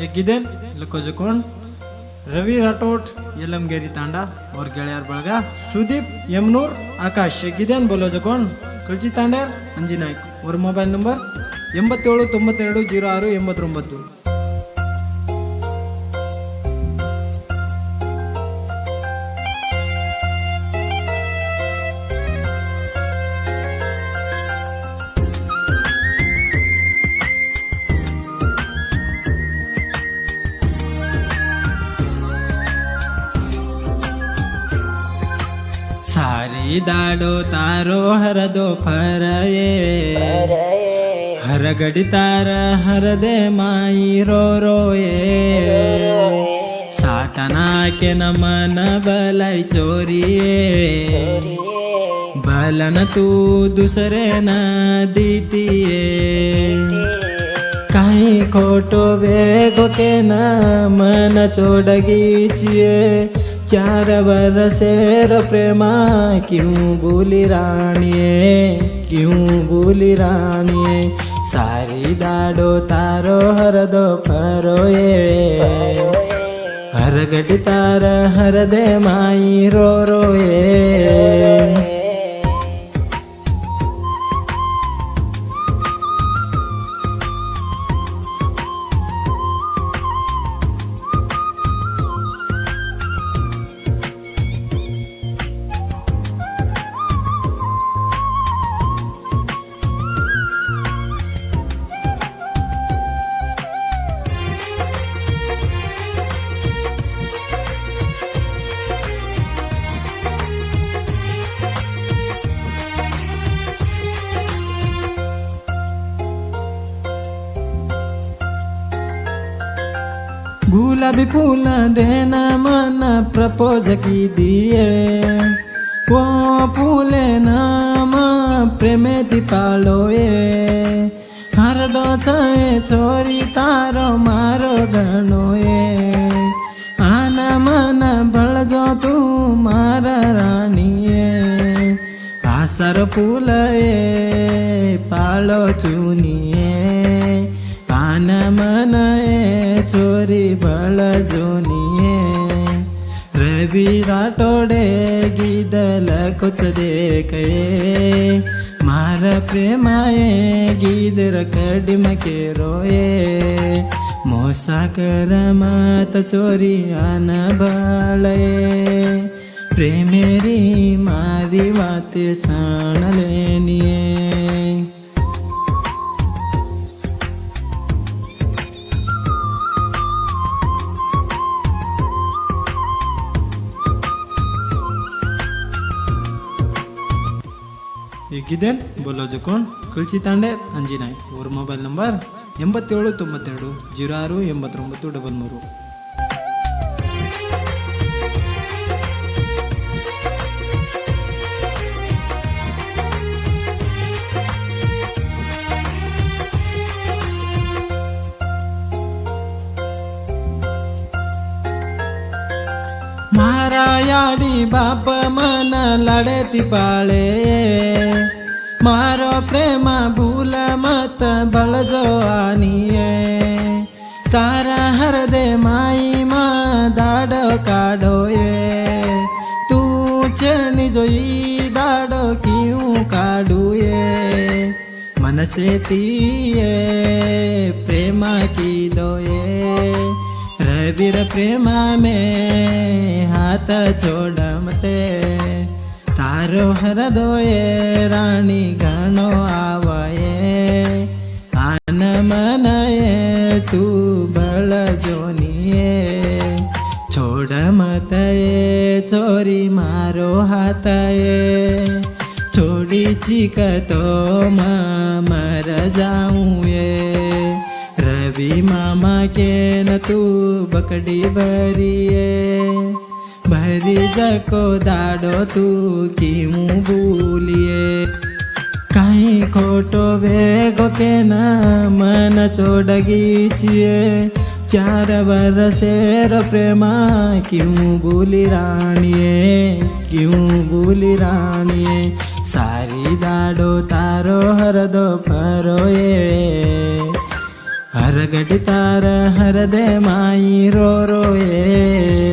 ಹೇಗಿದ್ದೇನ್ ಲಕೋಜು कोण रवि राठोड यलमगेरी तांडा और ಗೆಳೆಯರ್ ಬಳಗ सुदीप यमनूर आकाश ಹೇಗಿದ್ದೇನ್ बोलोजु कोण ಕಳ್ಚಿ ತಾಂಡ್ಯಾರ್ ಅಂಜಿ ನಾಯ್ಕ್ और मोबाइल नंबर 87920689 सारी दाडो तारो हरदो फरये हरगड़ी तार हरदे माई रो रोये साटना के नमन बलाई चोरिये बलन तू दूसरे न दीटिये कहीं खोटो वेगो के न मन चोडगीचिए 4 बरसेर प्रेमा क्यों भूली राणिये सारी दाडो तारो हरदो फरोये हरगटी तार हरदे माई रो रोये गुलाबी फूल देना मन प्रपोज की दिए वो फूले नाम प्रेमे दीपालोए हर दो छे छोरी तारो मारो गणोए आना मन बळजो तू मारा राणीए आसर फूलए पालो चुनिए आन मन चोरी बळ जोनिये रवि राठोडे गीदल कुछ देखे मार प्रेमाए गीदर कडिम के रोए मोसा कर मत चोरी आन बळे प्रेमेरी मारी वाते साण लेनिये ಹೇಗಿದ್ದೇನ್ बोलोजु कोण ಕಳ್ಚಿ ತಾಂಡೆ ಅಂಜಿ ನಾಯ್ಕ್ और मोबाइल नंबर 8792068933 मारा याडी बाप मन लड़ेती पाळे मारो प्रेम भूल मत बळजो आनिये तारा हरदे माई मा दाडो काढोये तू चेनी जोई दाडो क्यों काढुये मनसे तीये प्रेमा की दोये रविर प्रेमा में हाथ छोड़मते तारो हरदोये राणी गणो आवये आन मनये तू बळ जोनिये छोड़मतये चोरी मारो हाथये छोड़ी चिकतो मर जाऊये रवि मामा के न तू बकड़ी भरिए भरी जको दाडो तू क्यों भूलिए कहीं खोटो वेगो के न मन चोडगीचिए 4 बरसेर प्रेमा क्यों भूली राणिये सारी दाडो तारो हरदो फरोये हर घड़ी तार हर दे माई रो रो ये